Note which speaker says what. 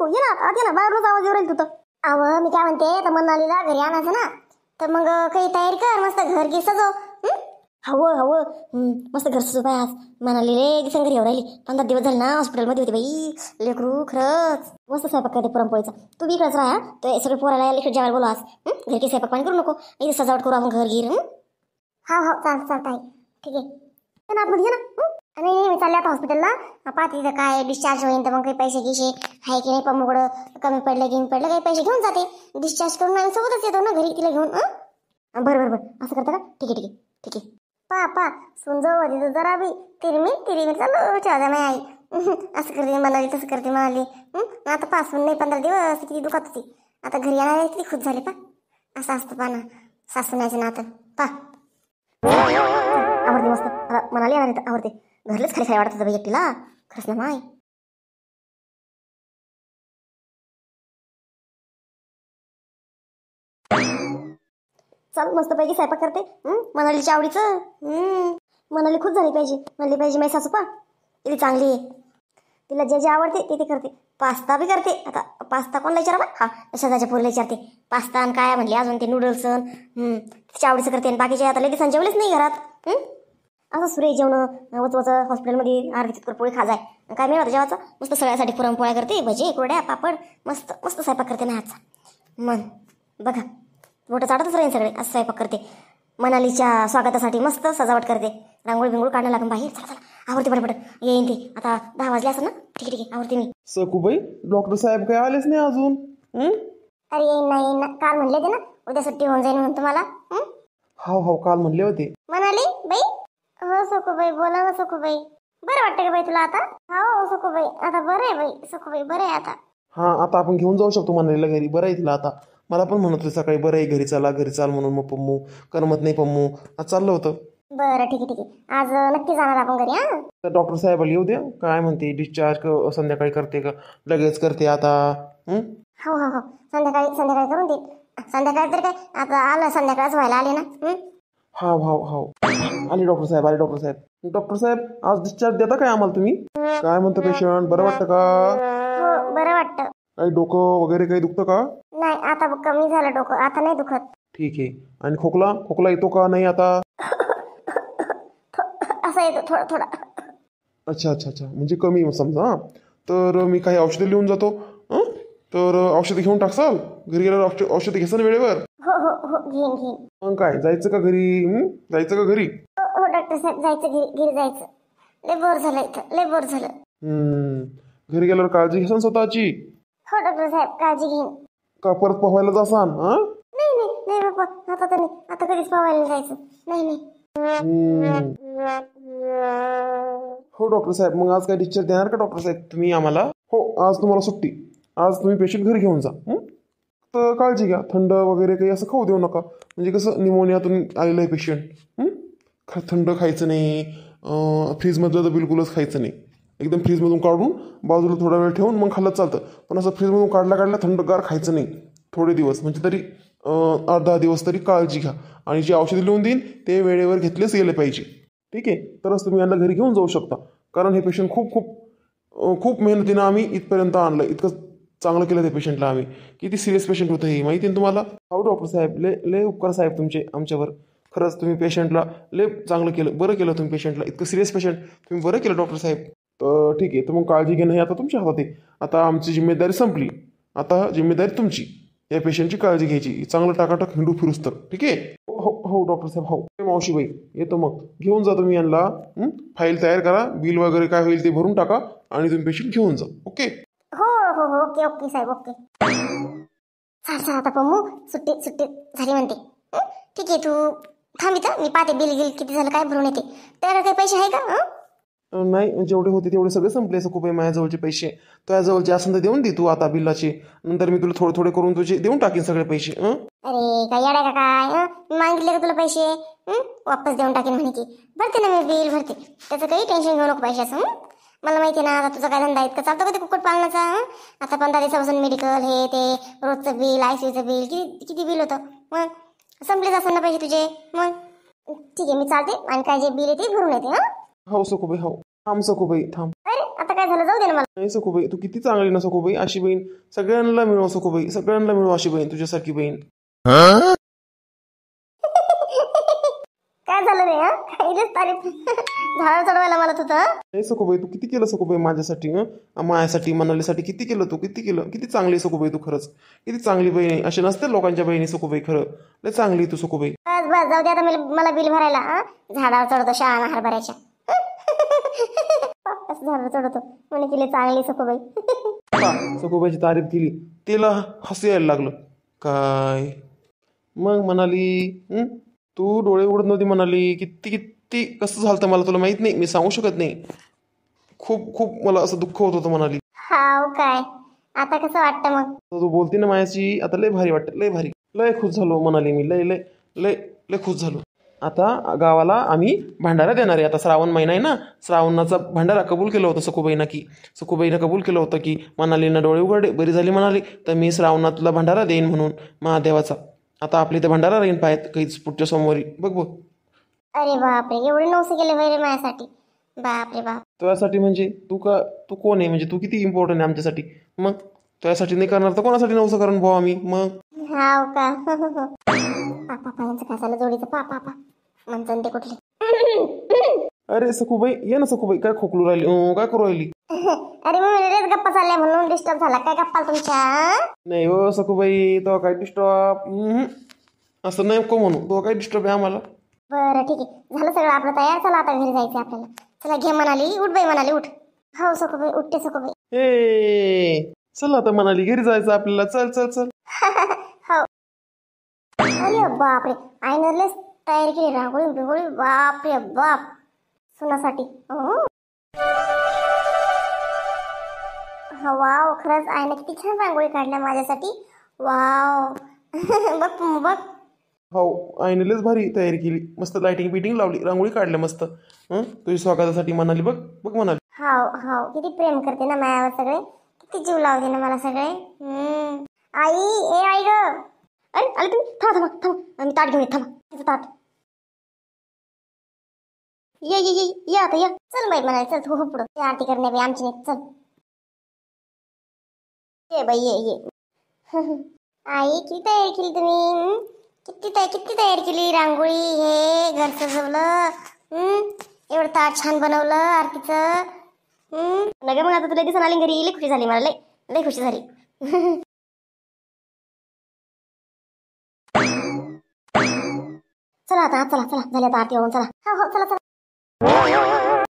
Speaker 1: नको ये ना आत ये ना, बाहेरूनच आवाज येऊ राहील तुझं. अव मी काय म्हणते, तर मनालीला घरी आणायचं ना, तर मग काही तयारी कर, मस्त घर गी सजव. हवं हवं मस्त घर सजव बाय. आज मनाली रे दिसन घरी येऊ राहिली. 15 दिवस झाले ना हॉस्पिटलमध्ये होती बाई लेकरू. खरंच मस्त स्वयंपाक करते पुरणपोळीचा. तू बी इकडेच राहा, तो सगळे पोराला लेकर जेवायला बोलव आज. घरी काही स्वयंपाक पाणी करू नको, इथे सजावट करू आपण घर गिर. हा हो चालतं ठीक आहे. ये ना आतमध्ये ये ना. नाही मी चालले आता हॉस्पिटलला. पाहते तिथं काय डिस्चार्ज होईल तर मग काही पैसे गिशे आहे की नाही, पम्मुकडं कमी पडलं काही पैसे घेऊन जाते. डिस्चार्ज करून आम्ही सोबतच येतो ना घरी तिला घेऊन. बरं असं करता का? ठीक आहे. पा सुंजव तिथं जरा बी तिरमी चालू ठेवा नाही आई. असं करते म्हणाली तसं करते म्हणाली. आता पासून नाही 15 दिवस किती दुखत होती. आता घरी येणार किती खुश झाले पा. असं असतं पा ना सासूनायचं नातं पा. आवडते मस्त. आता म्हणाली येणार आवडते. घरलेच खाली वाटत होतं बाई एकटीला. खरंच ना माय. चल मस्त पैकी स्वयंपाक करते. मनालीच्या आवडीचं. मनाली खुश झाली पाहिजे. म्हणली पाहिजे माझी सासू पा किती चांगली आहे. तिला जे आवडते ते करते. पास्ता बी करते. आता पास्ता कोणाला विचारा? हा शेजारच्या पोरीला विचारते. पास्ता आणि काय म्हणले अजून ते नूडल्स तिच्या आवडीचं करते. आणि बाकीचे आता लगेच जेवलेच नाही घरात. असं सुरे जेवण वच हॉस्पिटलमध्ये अर्धी तितकर पोळी खा जाय. काय मिळतं जेवायचं? मस्त सगळ्यासाठी पुरणपोळ्या करते, भजी कुरड्या पापड मस्त स्वयंपाक करते ना आजचा. मग बघा मोठं चाटतच राहील सगळे. असं स्वयंपाक करते. मनालीच्या स्वागतासाठी मस्त सजावट करते. रांगोळी बिंगोळी काढणं लागून बाहेर. चला आवडते बरोबर येईन ते. आता 10 वाजले असं ना. ठीक आहे आवडते मी.
Speaker 2: सकूबाई डॉक्टर साहेब काही आलेच नाही अजून.
Speaker 1: अरे येईन ना काल म्हणले ते ना उद्या सुट्टी होऊन जाईल म्हणून तुम्हाला.
Speaker 2: हो काल म्हणले होते.
Speaker 1: मनाली बाई. हो सखूबाई बोला ना सखूबाई. बरं वाटतं का बाई तुला आता? हो सखूबाई आता बरं आहे बाई. सखूबाई बरं आहे आता.
Speaker 2: हा आता आपण घेऊन जाऊ शकतो मनालीला घरी. बरं आहे तिला आता. मला पण म्हणत होते सकाळी बरं आहे घरी चाल म्हणून. मग पम्मू करमत नाही पम्मू. आज चाललं होतं.
Speaker 1: बरं ठीक आहे आज नक्की जाणार आपण घरी.
Speaker 2: तर डॉक्टर साहेबाला येऊ द्या. काय म्हणते डिस्चार्ज संध्याकाळी करते का लगेच करते आता?
Speaker 1: हो संध्याकाळी करून दे. संध्याकाळी तर काय आता आलं संध्याकाळच व्हायला आले ना.
Speaker 2: हो आले डॉक्टर साहेब. डॉक्टर साहेब आज डिस्चार्ज देता काय आम्हाला तुम्ही? काय म्हणतं पेशंट? बरं वाटतं का?
Speaker 1: हो बरं वाटतं.
Speaker 2: काही डोकं वगैरे काही दुखतं का?
Speaker 1: नाही आता कमी झालं डोकं. आता नाही दुखत.
Speaker 2: ठीक आहे. आणि खोकला येतो का नाही आता?
Speaker 1: असं येतो थोडा.
Speaker 2: अच्छा म्हणजे कमी समजा. तर मी काही औषधं लिहून जातो. तर औषधं घेऊन टाकसाल घरी गेल्यावर? औषधं घ्यायचं ना वेळेवर?
Speaker 1: हो घेईन.
Speaker 2: मग काय जायचं का घरी?
Speaker 1: हो डॉक्टर साहेब जायचं घरी जायचं. लय बोर झालं.
Speaker 2: घरी गेल्यावर काळजी घ्याल स्वतःची.
Speaker 1: हो डॉक्टर साहेब काळजी घेईन.
Speaker 2: का परत पोहायला जासान?
Speaker 1: नाही बाप्पा आता तर नाही. आता कधीच पोहायला जायचं नाही.
Speaker 2: हो डॉक्टर साहेब मग आज काय डिस्चार्ज देणार का डॉक्टर साहेब तुम्ही आम्हाला? हो आज तुम्हाला सुट्टी. आज तुम्ही पेशंट घरी घेऊन जा. तर काळजी घ्या. थंड वगैरे काही असं खाऊ देऊ नका. म्हणजे कसं निमोनियातून आलेलं आहे पेशंट. थंड खायचं नाही. फ्रीजमधलं तर बिलकुलच खायचं नाही. एकदम फ्रीजमधून काढून बाजूला थोडा वेळ ठेवून मग खाल्लं चालतं. पण असं फ्रीजमधून काढल्या थंडगार खायचं नाही थोडे दिवस. म्हणजे तरी 8-10 दिवस तरी काळजी घ्या. आणि जे औषधं लिहून देईन ते वेळेवर घेतलेच गेले पाहिजे. ठीक आहे. तरच तुम्ही यांना घरी घेऊन जाऊ शकता. कारण हे पेशंट खूप मेहनतीनं आम्ही इथपर्यंत आणलं. इतकं चांगलं केलं त्या पेशंटला आम्ही. किती सिरियस पेशंट होतं हे माहिती आहे तुम्हाला? हो डॉक्टर साहेब लय उपकार साहेब तुमचे आमच्यावर. खरंच तुम्ही पेशंटला लय चांगलं केलं. बरं केलं तुम्ही पेशंटला. इतकं सिरियस पेशंट तुम्ही बरं केलं डॉक्टर साहेब. तर ठीक आहे. तर मग काळजी घेणं हे आता तुमच्या हातात आहे. आता आमची जिम्मेदारी संपली. आता जिम्मेदारी तुमची या पेशंटची काळजी घ्यायची. चांगलं टाकाटाक हिंडू फिरूस तर. ठीक आहे. हो डॉक्टर साहेब हो. मावशीबाई येतो मग. घेऊन जा तुम्ही यांना. फाईल तयार करा. बिल वगैरे काय होईल ते भरून टाका आणि तुम्ही पेशंट घेऊन जा. ओके.
Speaker 1: हो ओके साहेब ओके. चाल आता पम्मू सुट्टी झाली म्हणते. ठीक आहे तू थांब इथं. मी पाहते बिल किती झालं काय भरून येते. त्याला काही पैसे आहे का?
Speaker 2: नाही जेवढे होते तेवढे सगळे संपले. असं खूप आहे माझ्याजवळचे पैसे. तुझ्याजवळचे असेल तर देऊन दे तू आता बिलाचे. नंतर मी तुला थोडे करून तुझे देऊन टाकीन सगळे पैसे.
Speaker 1: अरे काय येडा का काय? मागितले का तुला पैसे? वापस देऊन टाकेन म्हणे की. भरते ना मी बिल भरते. त्याचं काही टेन्शन घेऊ नको पैशाचं. मला माहिती आहे ना आता तुझा काय धंदा इतका चालतो का ते कुक्कुट पालनाचा. आता 15 दिवसापासून मेडिकल हे ते रोजचं बिल ICUचं बिल किती बिल होतं. मग संपलेच असं ना पैसे तुझे. मग ठीक आहे मी चालते आणि काय जे बिल येते भरून येते.
Speaker 2: हो सखूबाई हो. थांब सखूबाई थांब.
Speaker 1: अरे आता काय झालं जाऊ दे ना मला.
Speaker 2: नाही सखूबाई, तू किती चांगली ना सखूबाई. अशी बहीण सगळ्यांना मिळव सखूबाई, सगळ्यांना मिळव अशी बहीण, तुझ्यासारखी बहीण.
Speaker 1: काय झालं रे? हा काहीच तारीफ झाड चढवायला मला तुझं.
Speaker 2: नाही सखूबाई, तू किती केलं सखूबाई माझ्यासाठी, माझ्यासाठी मनालीसाठी किती केलं तू, किती केलं. किती चांगली सखूबाई तू, खरंच किती चांगली बहीण आहे. अशी नसते लोकांच्या बहिणी सखूबाई, खरं लय चांगली तू सखूबाई.
Speaker 1: बस बस जाऊ दे आता, मला बिल भरायला. झाडावर चढवतो शहाणा हरभऱ्याच्या. झाडावर चढवतो म्हणे केली चांगली सखूबाई.
Speaker 2: सखूबाईची तारीफ केली, तिला हसू यायला लागलं. काय मग म्हणाली, तू डोळे उघडत नव्हती म्हणाली. किती किती कसं झालं मला तुला माहित नाही, मी सांगू शकत नाही. खूप खूप मला असं दुःख होत होतं म्हणाली.
Speaker 1: हाव काय, आता कसं वाटतं मग?
Speaker 2: तू बोलते ना माझ्याशी, आता लय भारी वाटतं, लय भारी, लय खुश झालो म्हणाली मी. लय लय लय लय खुश झालो. आता गावाला आम्ही भंडारा देणार आहे. आता श्रावण महिना आहे ना, श्रावणाचा भंडारा कबूल केलं होतं सखूबाईनं कबूल केलं होतं की मनालीनं डोळे उघडे बरी झाली म्हणाली, तर मी श्रावणातला भंडारा देईन म्हणून महादेवाचा. आता आपली इथे भंडारा राहीन पाहत काहीच पुढच्या सोमवारी. बघ.
Speaker 1: अरे बापरे, एवढे नवसे गेले वैरे माझ्यासाठी. बापरे बाप.
Speaker 2: तुझ्यासाठी म्हणजे तू कोण आहे, म्हणजे तू किती इम्पॉर्टंट आहे आमच्यासाठी. मग तुझ्यासाठी नाही करणार तर कोणासाठी नवसं करून भाऊ आम्ही. मग
Speaker 1: हाव का? पापा यांचं काय झालं जोडीचं? पापा म्हणतं ते कुठले.
Speaker 2: अरे सखूबाई, ये ना सखूबाई, काय खोकलू राहिली, काय करू राहिली.
Speaker 1: अरे मग रेच गप्पा चालल्या म्हणून डिस्टर्ब झाला काय गप्पा तुमच्या?
Speaker 2: नाही हो सखूबाई, तो काय डिस्टर्ब असं नाही को म्हणू, तो काय डिस्टर्ब आहे आम्हाला.
Speaker 1: बरं ठीक आहे, झालं सगळं आपलं तयार. चला आता घरी जायचं आपल्याला. चला घे म्हणाली, उठ बाई म्हणाली, उठ. हो सखूबाई, उठते सखूबाई.
Speaker 2: ए चल आता म्हणाली घरी जायचं आपल्याला. चल चल चल.
Speaker 1: हो. अरे बापरे, आईनरलेच तयारी केली, रांगोळी बिंगोळी. बापरे बाप, सुनासाठी. वाव, खरंच आईने किती छान रांगोळी काढल्या माझ्यासाठी. वाव. बघ.
Speaker 2: हो, आईनेच भारी तयारी केली, मस्त लाइटिंग बिटिंग लावली, रांगोळी काढल्या मस्त. तुझ्या स्वागतासाठी म्हणाली. बघ म्हणाली.
Speaker 1: हाव किती प्रेम करते ना मायावर सगळे, किती जीव लावते ना मला सगळे. आई ग. अरे आले तुम्ही, थांबा मी ताट घेऊन येत. थांबा तिचं ताट. ये आता ये. चल बाई म्हणाली, चल हो पुढं आरती करणे बाई आमची नाही. चल ये बाई ये. आई किती तयारी केली तुम्ही, किती तयारी केली. रांगोळी, हे घर सजवलं, एवढं ताट छान बनवलं आरतीचं. नगे मग आता तुला दिसून आली घरी, लई खुशी झाली मला, लई खुशी झाली. चला आता, चला झाली आता आरती होऊन. चला हो चला.